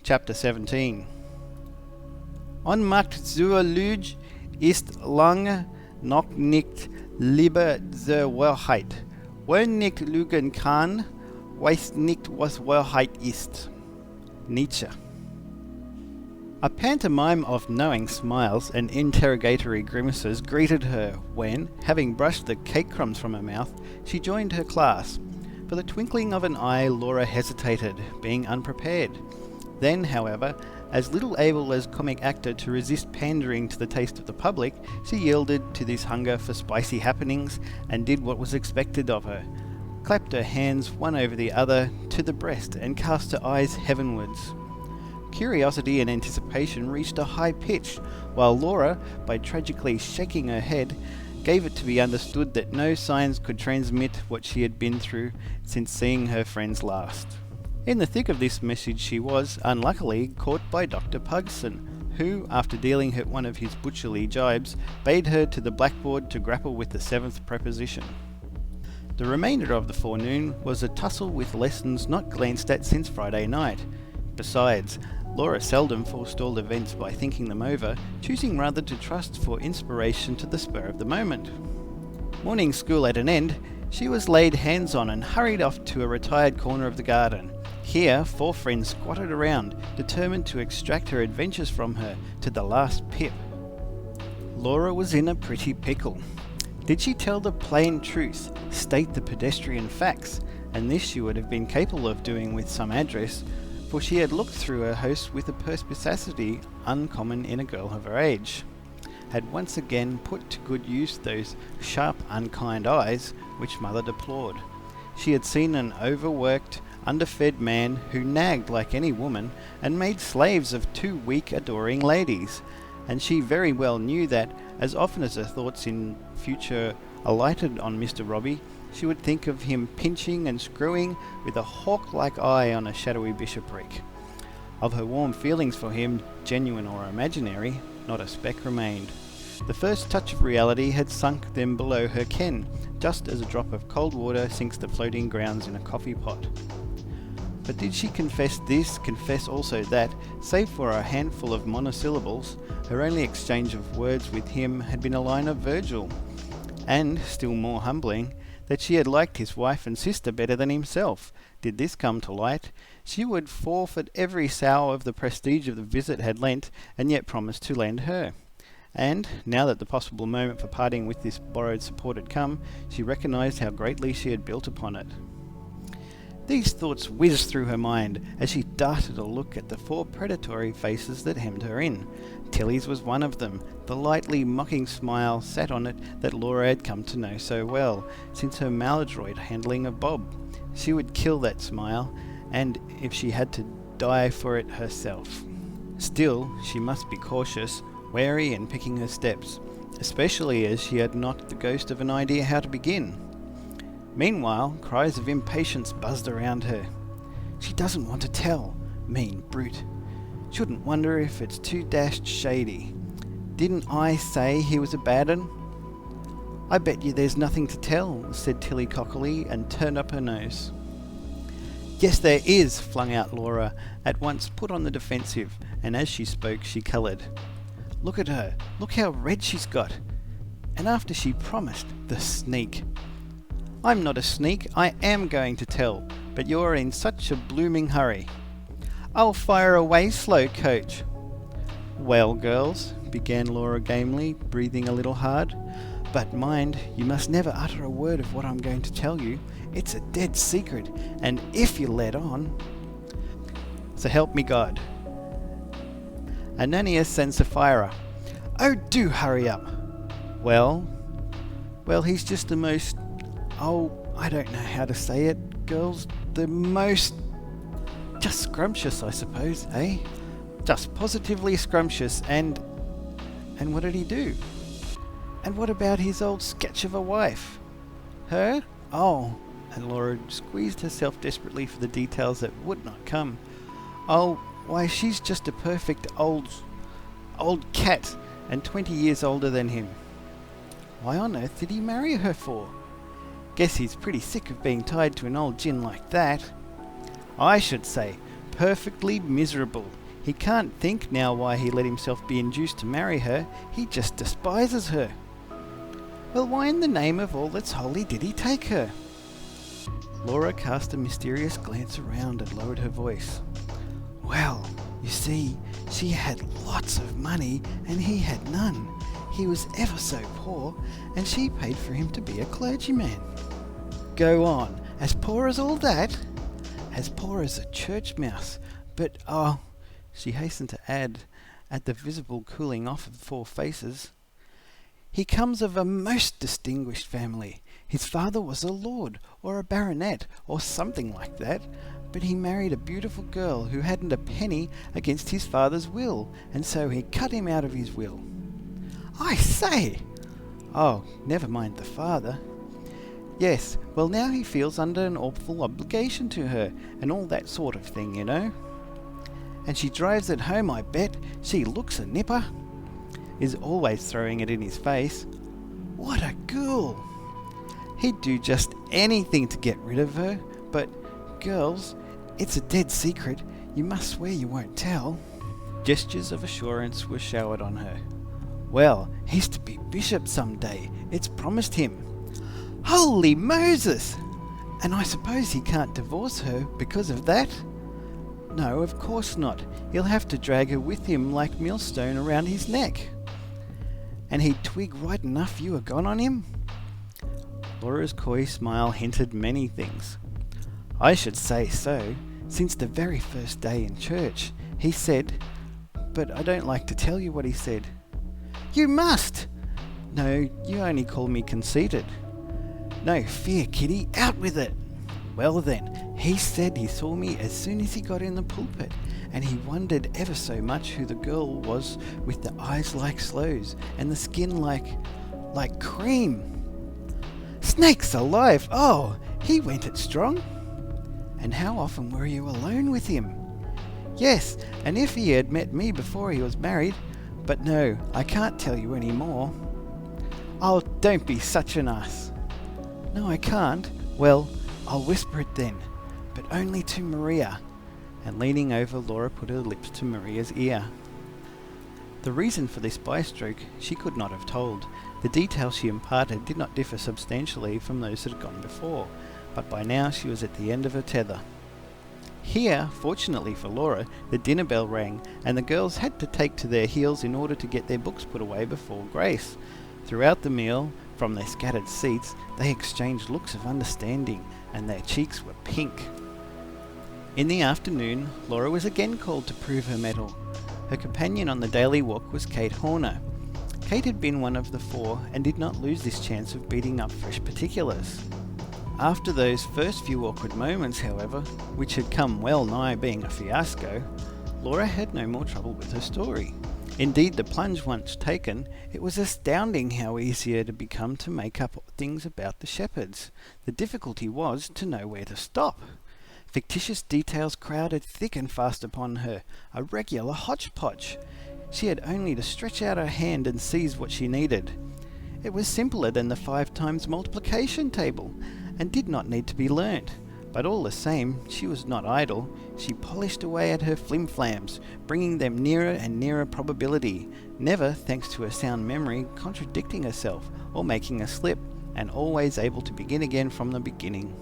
Chapter 17. Onmacht zur Lüge ist lang noch nicht lieber zur Wahrheit. Wer nicht lügen kann, weiß nicht, was Wahrheit ist. Nietzsche. A pantomime of knowing smiles and interrogatory grimaces greeted her when, having brushed the cake crumbs from her mouth, she joined her class. For the twinkling of an eye, Laura hesitated, being unprepared. Then, however, as little able as comic actor to resist pandering to the taste of the public, she yielded to this hunger for spicy happenings and did what was expected of her, clapped her hands one over the other to the breast and cast her eyes heavenwards. Curiosity and anticipation reached a high pitch, while Laura, by tragically shaking her head, gave it to be understood that no signs could transmit what she had been through since seeing her friends last. In the thick of this message she was, unluckily, caught by Dr. Pugson, who, after dealing her one of his butcherly jibes, bade her to the blackboard to grapple with the seventh preposition. The remainder of the forenoon was a tussle with lessons not glanced at since Friday night. Besides, Laura seldom forestalled events by thinking them over, choosing rather to trust for inspiration to the spur of the moment. Morning school at an end, she was laid hands on and hurried off to a retired corner of the garden. Here, four friends squatted around, determined to extract her adventures from her to the last pip. Laura was in a pretty pickle. Did she tell the plain truth, state the pedestrian facts, and this she would have been capable of doing with some address, for she had looked through her host with a perspicacity uncommon in a girl of her age, had once again put to good use those sharp, unkind eyes which mother deplored. She had seen an overworked, underfed man who nagged like any woman and made slaves of two weak, adoring ladies, and she very well knew that, as often as her thoughts in future alighted on Mr. Robbie, she would think of him pinching and screwing with a hawk-like eye on a shadowy bishopric. Of her warm feelings for him, genuine or imaginary, not a speck remained. The first touch of reality had sunk them below her ken, just as a drop of cold water sinks the floating grounds in a coffee pot. But did she confess this, confess also that, save for a handful of monosyllables, her only exchange of words with him had been a line of Virgil, and, still more humbling, that she had liked his wife and sister better than himself? Did this come to light, she would forfeit every sow of the prestige of the visit had lent, and yet promised to lend her. And, now that the possible moment for parting with this borrowed support had come, she recognised how greatly she had built upon it. These thoughts whizzed through her mind as she darted a look at the four predatory faces that hemmed her in. Tilly's was one of them. The lightly mocking smile sat on it that Laura had come to know so well, since her maladroit handling of Bob. She would kill that smile, and if she had to die for it herself. Still, she must be cautious, wary and picking her steps, especially as she had not the ghost of an idea how to begin. Meanwhile, cries of impatience buzzed around her. She doesn't want to tell. Mean brute. Shouldn't wonder if it's too dashed shady. Didn't I say he was a bad 'un? I bet you there's nothing to tell, said Tilly cockily, and turned up her nose. Yes, there is, flung out Laura, at once put on the defensive, and as she spoke she coloured. Look at her. Look how red she's got. And after she promised, the sneak. I'm not a sneak, I am going to tell, but you're in such a blooming hurry. I'll fire away, slow coach. Well, girls, began Laura gamely, breathing a little hard, but mind, you must never utter a word of what I'm going to tell you. It's a dead secret, and if you let on... So help me God. Ananias and Sapphira. Oh, do hurry up. Well, he's just the most... I don't know how to say it, girls. The most... just scrumptious, I suppose, eh? Just positively scrumptious, and what did he do? And what about his old sketch of a wife? Her? Oh, and Laura squeezed herself desperately for the details that would not come. Oh, why, she's just a perfect old cat, and 20 years older than him. Why on earth did he marry her for? Guess he's pretty sick of being tied to an old gin like that. I should say, perfectly miserable. He can't think now why he let himself be induced to marry her. He just despises her. Well, why in the name of all that's holy did he take her? Laura cast a mysterious glance around and lowered her voice. Well, you see, she had lots of money and he had none. He was ever so poor, and she paid for him to be a clergyman. Go on, as poor as all that? As poor as a church mouse, but she hastened to add, at the visible cooling off of 4 faces, he comes of a most distinguished family. His father was a lord, or a baronet, or something like that, but he married a beautiful girl who hadn't a penny against his father's will, and so he cut him out of his will. I say! Oh, never mind the father. Yes, well now he feels under an awful obligation to her, and all that sort of thing, you know. And she drives it home, I bet. She looks a nipper. Is always throwing it in his face. What a ghoul! He'd do just anything to get rid of her, but, girls, it's a dead secret. You must swear you won't tell. Gestures of assurance were showered on her. Well, he's to be bishop some day. It's promised him. Holy Moses! And I suppose he can't divorce her because of that? No, of course not. He'll have to drag her with him like millstone around his neck. And he'd twig right enough you were gone on him? Laura's coy smile hinted many things. I should say so. Since the very first day in church, he said, but I don't like to tell you what he said. You must! No, you only call me conceited. No fear, Kitty, out with it! Well then, he said he saw me as soon as he got in the pulpit, and he wondered ever so much who the girl was with the eyes like sloes and the skin like cream. Snakes alive! Oh, he went it strong. And how often were you alone with him? Yes, and if he had met me before he was married, but no, I can't tell you any more. Oh, don't be such an ass. No, I can't. Well, I'll whisper it then, but only to Maria. And leaning over, Laura put her lips to Maria's ear. The reason for this bystroke she could not have told. The details she imparted did not differ substantially from those that had gone before, but by now she was at the end of her tether. Here, fortunately for Laura, the dinner bell rang, and the girls had to take to their heels in order to get their books put away before Grace. Throughout the meal, from their scattered seats, they exchanged looks of understanding, and their cheeks were pink. In the afternoon, Laura was again called to prove her mettle. Her companion on the daily walk was Kate Horner. Kate had been one of the 4 and did not lose this chance of beating up fresh particulars. After those first few awkward moments, however, which had come well nigh being a fiasco, Laura had no more trouble with her story. Indeed, the plunge once taken, it was astounding how easy it had become to make up things about the shepherds. The difficulty was to know where to stop. Fictitious details crowded thick and fast upon her, a regular hodgepodge. She had only to stretch out her hand and seize what she needed. It was simpler than the 5 times multiplication table, and did not need to be learnt. But all the same, she was not idle. She polished away at her flimflams, bringing them nearer and nearer probability, never, thanks to a sound memory, contradicting herself or making a slip, and always able to begin again from the beginning.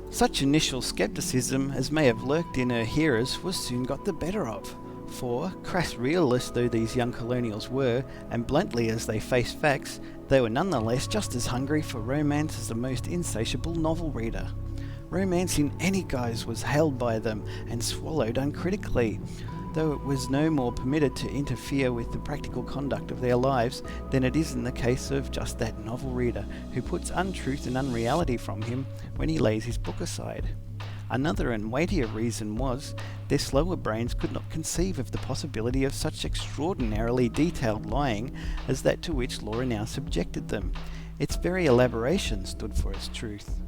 Such initial scepticism as may have lurked in her hearers was soon got the better of, for, crass realists though these young colonials were, and bluntly as they faced facts, they were nonetheless just as hungry for romance as the most insatiable novel reader. Romance in any guise was hailed by them and swallowed uncritically, though it was no more permitted to interfere with the practical conduct of their lives than it is in the case of just that novel reader who puts untruth and unreality from him when he lays his book aside. Another and weightier reason was, their slower brains could not conceive of the possibility of such extraordinarily detailed lying as that to which Laura now subjected them. Its very elaboration stood for its truth.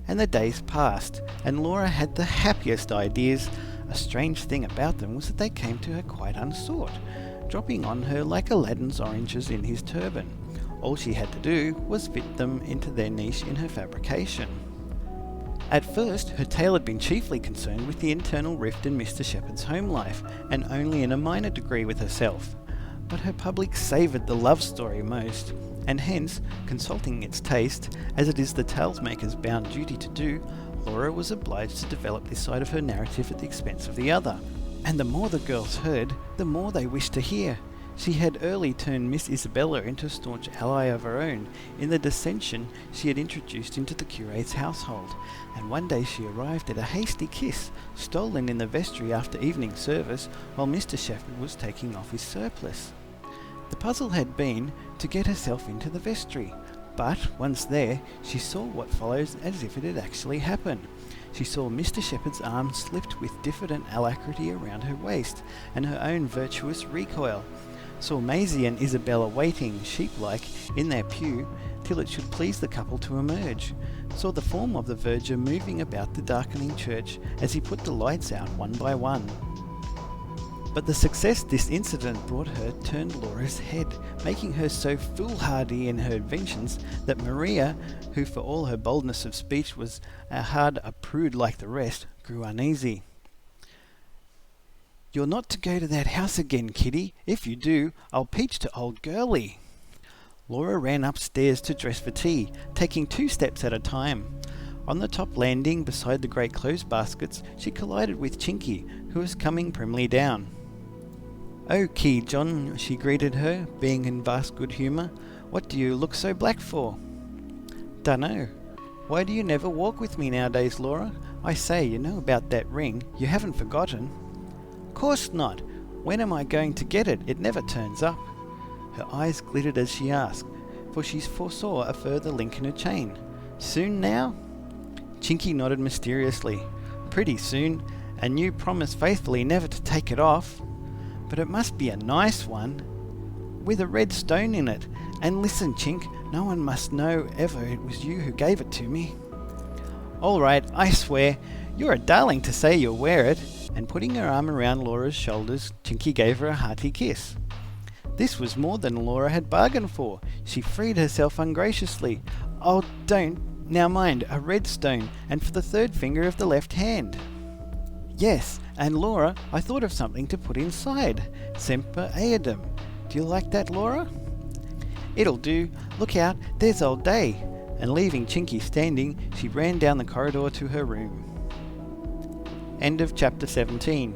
And the days passed, and Laura had the happiest ideas. A strange thing about them was that they came to her quite unsought, dropping on her like Aladdin's oranges in his turban. All she had to do was fit them into their niche in her fabrication. At first, her tale had been chiefly concerned with the internal rift in Mr. Shepherd's home life, and only in a minor degree with herself. But her public savoured the love story most, and hence, consulting its taste, as it is the talesmaker's bound duty to do, Laura was obliged to develop this side of her narrative at the expense of the other. And the more the girls heard, the more they wished to hear. She had early turned Miss Isabella into a staunch ally of her own in the dissension she had introduced into the curate's household, and one day she arrived at a hasty kiss, stolen in the vestry after evening service while Mr. Shepherd was taking off his surplice. The puzzle had been to get herself into the vestry, but once there, she saw what follows as if it had actually happened. She saw Mr. Shepherd's arm slipped with diffident alacrity around her waist, and her own virtuous recoil. Saw Maisie and Isabella waiting, sheep-like, in their pew, till it should please the couple to emerge. Saw the form of the verger moving about the darkening church as he put the lights out one by one. But the success this incident brought her turned Laura's head, making her so foolhardy in her inventions that Maria, who for all her boldness of speech was hard a prude like the rest, grew uneasy. "You're not to go to that house again, Kitty. If you do, I'll peach to old Girlie." Laura ran upstairs to dress for tea, taking 2 steps at a time. On the top landing, beside the great clothes baskets, she collided with Chinky, who was coming primly down. "Oh, Key John," she greeted her, being in vast good humour. "What do you look so black for?" "Dunno. Why do you never walk with me nowadays, Laura? I say, you know about that ring. You haven't forgotten?" "Course not. When am I going to get it? It never turns up." Her eyes glittered as she asked, for she foresaw a further link in her chain. "Soon now?" Chinky nodded mysteriously. "Pretty soon, and you promised faithfully never to take it off. But it must be a nice one, with a red stone in it. And listen, Chink, no one must know ever it was you who gave it to me." "All right, I swear. You're a darling to say you'll wear it." And putting her arm around Laura's shoulders, Chinky gave her a hearty kiss. This was more than Laura had bargained for. She freed herself ungraciously. "Oh, don't. Now mind, a red stone, and for the 3rd finger of the left hand." "Yes, and Laura, I thought of something to put inside. Semper Eadem. Do you like that, Laura?" "It'll do. Look out, there's old Day." And leaving Chinky standing, she ran down the corridor to her room. End of chapter 17.